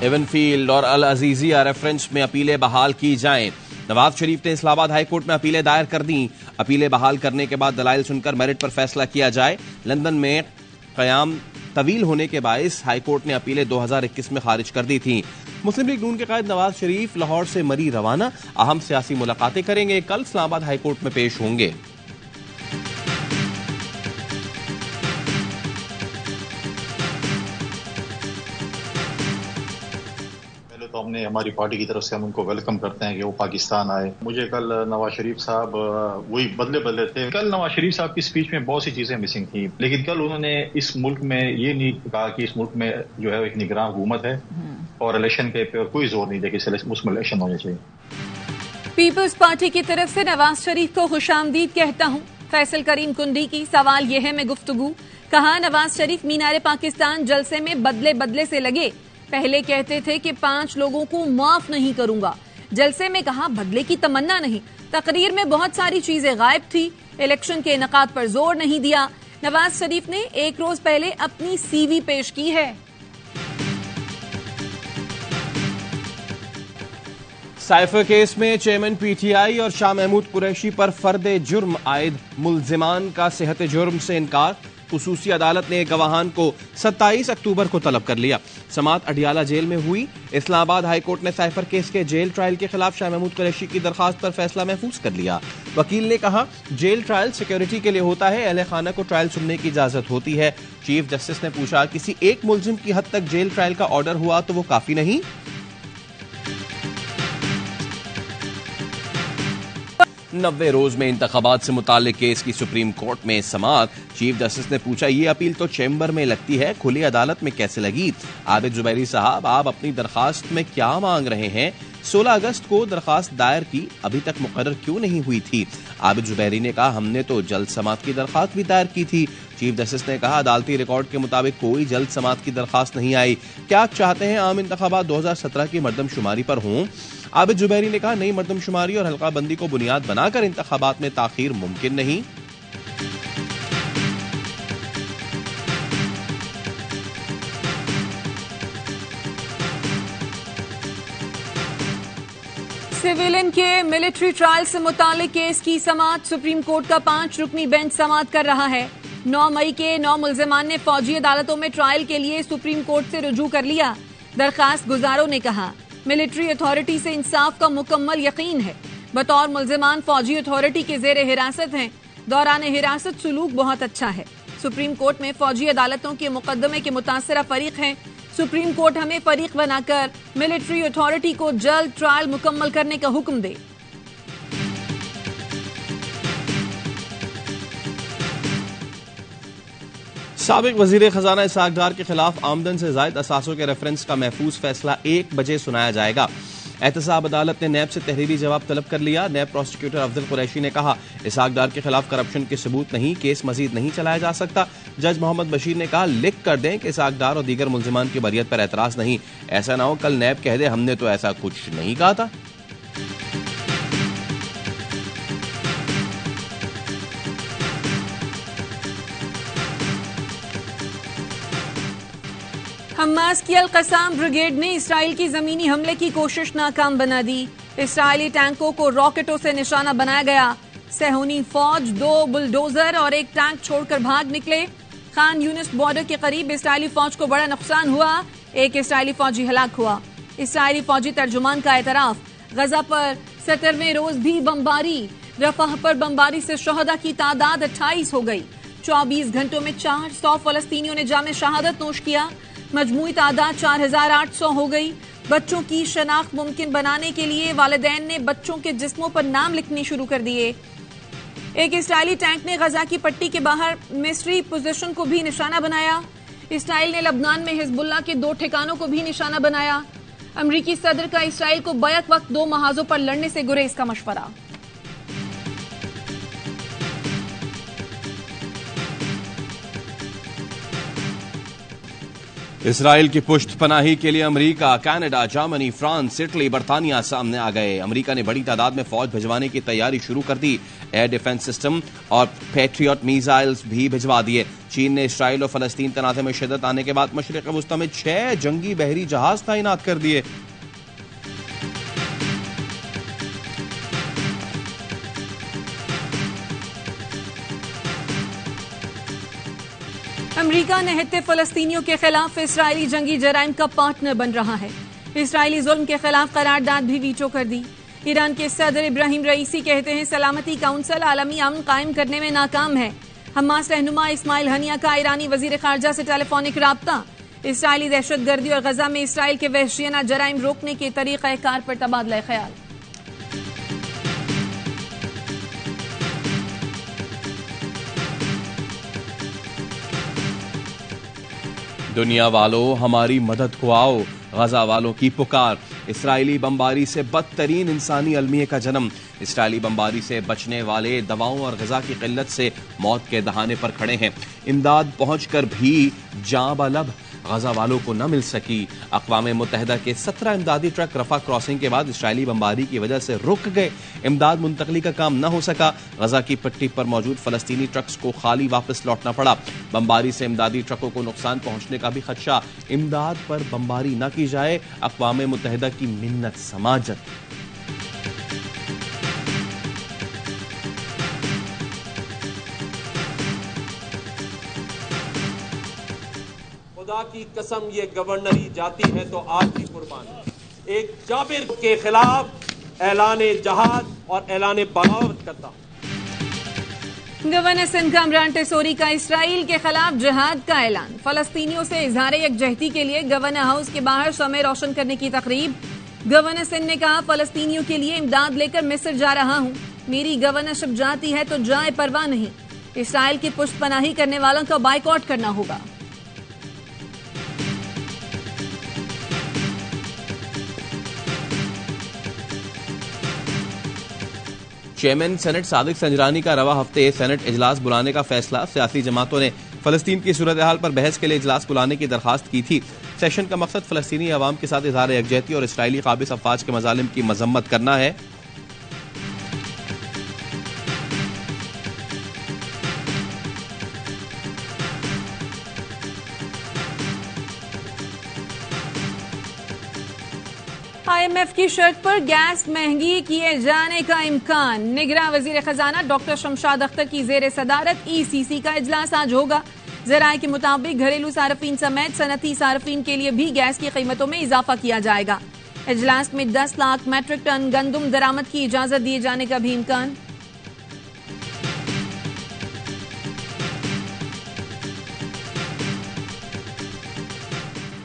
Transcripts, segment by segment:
इवनफील्ड और अल अजीजिया रेफरेंस में अपीलें बहाल की जाएं। नवाज शरीफ ने इस्लामाबाद हाईकोर्ट में अपीलें दायर कर दी। अपीलें बहाल करने के बाद दलाइल सुनकर मेरिट पर फैसला किया जाए। लंदन में क़याम तवील होने के बायस हाईकोर्ट ने अपीलें 2021 में खारिज कर दी थी। मुस्लिम लीग नून के कायद नवाज शरीफ लाहौर से मरी रवाना, अहम सियासी मुलाकातें करेंगे। कल इस्लामाबाद हाईकोर्ट में पेश होंगे। तो हमने हमारी पार्टी की तरफ से हम उनको वेलकम करते हैं कि वो पाकिस्तान आए। मुझे कल नवाज शरीफ साहब वही बदले बदले थे। कल नवाज शरीफ साहब की स्पीच में बहुत सी चीजें मिसिंग थी, लेकिन कल उन्होंने इस मुल्क में ये नहीं कहा कि इस मुल्क में जो है एक निगरान हुकूमत है और इलेक्शन के पे कोई जोर नहीं दिया कि उसमें इलेक्शन होने चाहिए। पीपल्स पार्टी की तरफ से नवाज शरीफ को खुशामदीद कहता हूँ। फैसल करीम कुंडी की सवाल यह है में गुफ्तगू। कहा नवाज शरीफ मीनारे पाकिस्तान जलसे में बदले बदले से लगे। पहले कहते थे कि 5 लोगों को माफ नहीं करूंगा, जलसे में कहा बदले की तमन्ना नहीं। तकरीर में बहुत सारी चीजें गायब थी। इलेक्शन के इनेकाद पर जोर नहीं दिया। नवाज शरीफ ने एक रोज पहले अपनी सीवी पेश की है। साइफर केस में चेयरमैन पीटीआई और शाह महमूद कुरैशी पर फर्द जुर्म आयद मुल्जिमान का सेहत जुर्म से इनकार। खुसूसी अदालत ने गवाहान को 27 अक्टूबर को तलब कर लिया। समात अडियाला जेल में हुई। इस्लामाबाद हाईकोर्ट ने साइफर केस के जेल ट्रायल के खिलाफ शाह महमूद कुरैशी की दरखास्त पर फैसला महफूज कर लिया। वकील ने कहा जेल ट्रायल सिक्योरिटी के लिए होता है, अहले खाना को ट्रायल सुनने की इजाजत होती है। चीफ जस्टिस ने पूछा किसी एक मुलजिम की हद तक जेल ट्रायल का ऑर्डर हुआ तो वो काफी नहीं? 90 रोज में इंतखाबात से मुताल्लिक केस की सुप्रीम कोर्ट में समाअत। चीफ जस्टिस ने पूछा ये अपील तो चैम्बर में लगती है, खुली अदालत में कैसे लगी? आबिद जुबैरी साहब, आप अपनी दरखास्त में क्या मांग रहे हैं? 16 अगस्त को दरखास्त दायर की, अभी तक मुकर्रर क्यों नहीं हुई थी? आबिद जुबैरी ने कहा हमने तो जल्द समाअत की दरखास्त भी दायर की थी। चीफ जस्टिस ने कहा अदालती रिकॉर्ड के मुताबिक कोई जल्द समाअत की दरखास्त नहीं आई। क्या आप चाहते हैं आम इंतखाबात 2017 की मरदमशुमारी पर हों? आबिद जुबैरी ने कहा नई मरदमशुमारी और हल्का बंदी को बुनियाद बनाकर इंतखाबात में ताखीर मुमकिन नहीं। सिविलियन के मिलिट्री ट्रायल से मुतालिक केस की समाअत सुप्रीम कोर्ट का 5 रुकनी बेंच समाअत कर रहा है। 9 मई के 9 मुल्जिमान ने फौजी अदालतों में ट्रायल के लिए सुप्रीम कोर्ट से रुजू कर लिया। दरखास्त गुजारों ने कहा मिलिट्री अथॉरिटी से इंसाफ का मुकम्मल यकीन है। बतौर मुल्जिमान फौजी अथॉरिटी के जेर हिरासत हैं। दौरान हिरासत सुलूक बहुत अच्छा है। सुप्रीम कोर्ट में फौजी अदालतों के मुकदमे के मुतासरा फरीक हैं। सुप्रीम कोर्ट हमें फरीक बनाकर मिलिट्री अथॉरिटी को जल्द ट्रायल मुकम्मल करने का हुक्म दे। साबिक वजीर खजाना इसहाक डार के खिलाफ आमदन से जायद असासों के रेफरेंस का महफूज फैसला 1 बजे सुनाया जाएगा। एहतसाब अदालत ने नैब से तहरीरी जवाब तलब कर लिया। नैब प्रोसिक्यूटर अफजल कुरैशी ने कहा इसहाक डार के खिलाफ करप्शन के सबूत नहीं, केस मजीद नहीं चलाया जा सकता। जज मोहम्मद बशीर ने कहा लिख कर दें कि इसहाक डार और दीगर मुल्जिमान की बरियत पर एतराज नहीं। ऐसा ना हो कल नैब कह दे हमने तो ऐसा कुछ नहीं कहा था। हमास की अल-कसाम ब्रिगेड ने इसराइल की जमीनी हमले की कोशिश नाकाम बना दी। इसराइली टैंकों को रॉकेटों से निशाना बनाया गया। सहूनी फौज 2 बुलडोजर और 1 टैंक छोड़कर भाग निकले। खान यूनिस बॉर्डर के करीब इसराइली फौज को बड़ा नुकसान हुआ। 1 इसराइली फौजी हलाक हुआ। इसराइली फौजी तर्जुमान का एतराफ। गजा पर 17वें रोज भी बमबारी। रफाह पर बमबारी से शहदा की तादाद 28 हो गई। 24 घंटों में 400 फलस्तीनियों ने जामे शहादत नोश किया। मजमूई तादाद 4800 हो गई। बच्चों की शनाख्त मुमकिन बनाने के लिए वालिदैन ने बच्चों के जिस्मों पर नाम लिखने शुरू कर दिए। एक इसराइली टैंक ने गजा की पट्टी के बाहर मिस्ट्री पोजीशन को भी निशाना बनाया। इसराइल ने लबनान में हिजबुल्लाह के 2 ठिकानों को भी निशाना बनाया। अमरीकी सदर का इसराइल को बैक वक्त 2 महाजों पर लड़ने से गुरेज का मशवरा। इसराइल की पुष्ट पनाही के लिए America, Canada, Germany, France, Italy, बर्तानिया सामने आ गए। अमेरिका ने बड़ी तादाद में फौज भिजवाने की तैयारी शुरू कर दी। एयर डिफेंस सिस्टम और पैट्रियट मिसाइल्स भी भिजवा दिए। चीन ने इसराइल और फलस्तीन तनाज़े में शिद्दत आने के बाद मशरिक़ वस्ता में 6 जंगी बहरी जहाज तैनात कर दिए। अमेरिका निहत्ते फलस्तीनियों के खिलाफ इस्राएली जंगी जराइम का पार्टनर बन रहा है। इस्राएली जुल्म के खिलाफ करारदाद भी वीटो कर दी। ईरान के सदर इब्राहिम रईसी कहते हैं सलामती काउंसिल आलमी अमन कायम करने में नाकाम है। हमास रहनुमा इस्माइल हनिया का ईरानी वजीर खारजा से टेलीफोनिक राब्ता। इसराइली दहशतगर्दी और गजा में इसराइल के वहशियाना जराइम रोकने के तरीक़ाकार पर तबादला ख्याल। दुनिया वालों, हमारी मदद को आओ, गजा वालों की पुकार। इसराइली बमबारी से बदतरीन इंसानी अलमिये का जन्म। इसराइली बमबारी से बचने वाले दवाओं और ग़िज़ा की किल्लत से मौत के दहाने पर खड़े हैं। इमदाद पहुंचकर भी जाँ बलब गजा वालों को न मिल सकी। अक़वाम मुत्तहिदा के 17 इमदादी ट्रक रफा क्रॉसिंग के बाद इसराइली बमबारी की वजह से रुक गए। इमदाद मुंतकली का काम न हो सका। गजा की पट्टी पर मौजूद फलस्तीनी ट्रक्स को खाली वापस लौटना पड़ा। बमबारी से इमदादी ट्रकों को नुकसान पहुंचने का भी खदशा। इमदाद पर बमबारी न की जाए, अक़वाम मुत्तहिदा की मिन्नत समाजत। खुदा की कसम ये गवर्नरी जाती है तो आज भी कुर्बान है। एक जाबिर के खिलाफ ऐलान जहाद और ऐलान बगावत करता। गवर्नर सिंध कामरान टेसोरी का इसराइल के खिलाफ जिहाद का ऐलान। फलस्तीनियों से इजहार यकजहती के लिए गवर्नर हाउस के बाहर शमे रोशन करने की तकरीब। गवर्नर सिंध ने कहा फलस्तीनियों के लिए इमदाद लेकर मिस्र जा रहा हूं। मेरी गवर्नरशिप जाती है तो जाए, परवाह नहीं। इसराइल की पुष्ट पनाही करने वालों का बाइकआउट करना होगा। चेयरमैन सेनेट सादिक संजरानी का रवा हफ्ते सेनेट इजलास बुलाने का फैसला। सियासी जमातों ने फलस्तीन की सूरत हाल पर बहस के लिए इजलास बुलाने की दरखास्त की थी। सेशन का मकसद फलस्तीनी अवाम के साथ इजहार यकजहती और इसराइली काबिज अफवाज के मजालिम की मजम्मत करना है। IMF की शर्त पर गैस महंगी किए जाने का इम्कान। निगरान वजीर खजाना डॉक्टर शमशाद अख्तर की जेर सदारत ECC का इजलास आज होगा। जराये के मुताबिक घरेलू सार्फिन समेत सनती सार्फिन के लिए भी गैस की कीमतों में इजाफा किया जाएगा। इजलास में 10 लाख मैट्रिक टन गंदुम दरामद की इजाजत दिए जाने का भी इम्कान।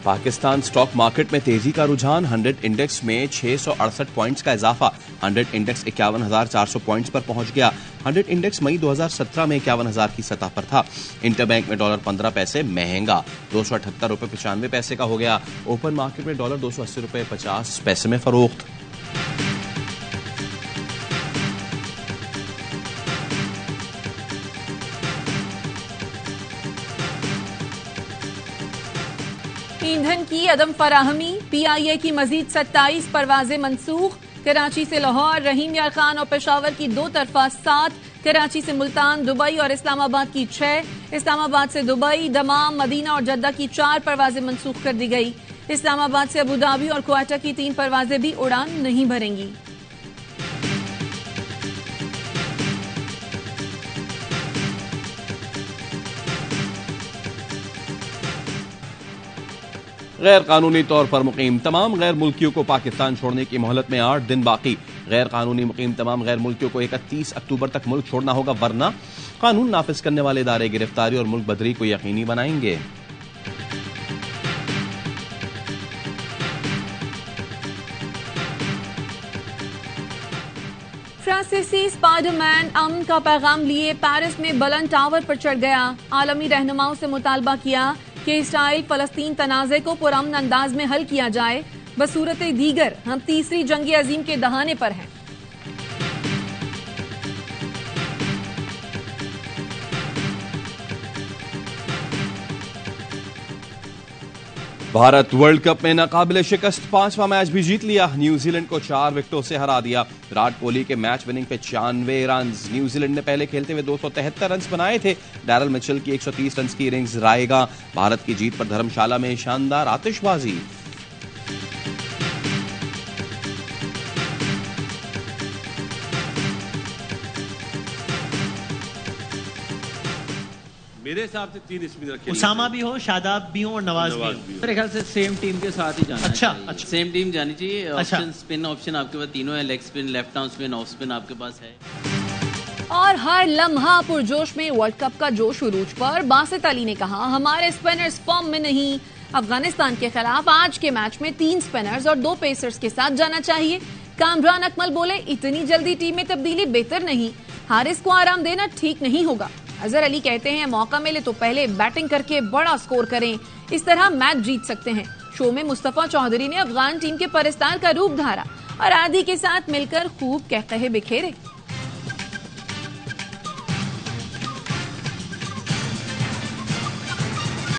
पाकिस्तान स्टॉक मार्केट में तेजी का रुझान। 100 इंडेक्स में 668 पॉइंट्स का इजाफा। 100 इंडेक्स 51,400 पॉइंट्स पर पहुंच गया। 100 इंडेक्स मई 2017 में 51,000 की सतह पर था। इंटरबैंक में डॉलर 15 पैसे महंगा 278 रुपए 95 पैसे का हो गया। ओपन मार्केट में डॉलर 280 रुपए 50 पैसे में फरोख्त। ईंधन की अदम फराहमी। PIA की मजीद 27 परवाजें मनसूख। कराची से लाहौर, रहीम यार खान और पेशावर की 2 तरफा 7, कराची से मुल्तान, दुबई और इस्लामाबाद की 6, इस्लामाबाद से दुबई, दमाम, मदीना और जद्दा की 4 परवाजें मनसूख कर दी गई। इस्लामाबाद से अबू धाबी और क्वाटा की 3 परवाजें भी उड़ान नहीं भरेंगी। गैर कानूनी तौर पर मुकीम तमाम गैर मुल्कियों को पाकिस्तान छोड़ने की मोहलत में 8 दिन बाकी। गैर कानूनी मुकीम तमाम गैर मुल्कियों को 31 अक्टूबर तक मुल्क छोड़ना होगा, वरना कानून नाफिज करने वाले इदारे गिरफ्तारी और मुल्क बदरी को यकीनी बनाएंगे। फ्रांसीसी स्पाइडरमैन अमन का पैगाम लिए पेरिस में बुलंद टावर पर चढ़ गया। आलमी रहनुमाओं से मुतालबा किया कि इसराइल फलस्तीन तनाज़े को पुरअमन अंदाज में हल किया जाए। बसूरत दीगर हम तीसरी जंग अजीम के दहाने पर हैं। भारत वर्ल्ड कप में नाकाबिले शिकस्त 5वां मैच भी जीत लिया। न्यूजीलैंड को 4 विकेटों से हरा दिया। विराट कोहली के मैच विनिंग पे 96 रन। न्यूजीलैंड ने पहले खेलते हुए 273 रन बनाए थे। डैरल मिचेल की 130 रन की इनिंग्स राहेगा। भारत की जीत पर धर्मशाला में शानदार आतिशबाजी। मेरे हिसाब से 3 स्पिनर खेले। उसामा भी हो, शादाब भी हो और नवाज भी हो। मेरे ख्याल से सेम टीम के साथ ही जाना अच्छा, चाहिए। अच्छा। सेम टीम जानी चाहिए। अच्छा। ऑप्शन स्पिन ऑप्शन आपके पास तीनों है, leg spin, left arm spin, off spin आपके पास है। और हर लम्हा पुरजोश में वर्ल्ड कप का जोश उरूज पर बासित अली ने कहा, हमारे स्पिनर्स फॉर्म में नहीं। अफगानिस्तान के खिलाफ आज के मैच में 3 स्पिनर्स और 2 पेसर्स के साथ जाना चाहिए। कामरान अकमल बोले, इतनी जल्दी टीम में तब्दीली बेहतर नहीं, हारिस को आराम देना ठीक नहीं होगा। अजहर अली कहते हैं, मौका मिले तो पहले बैटिंग करके बड़ा स्कोर करें, इस तरह मैच जीत सकते हैं। शो में मुस्तफा चौधरी ने अफगान टीम के परस्तार का रूप धारा और आदि के साथ मिलकर खूब कहकहे बिखेरे।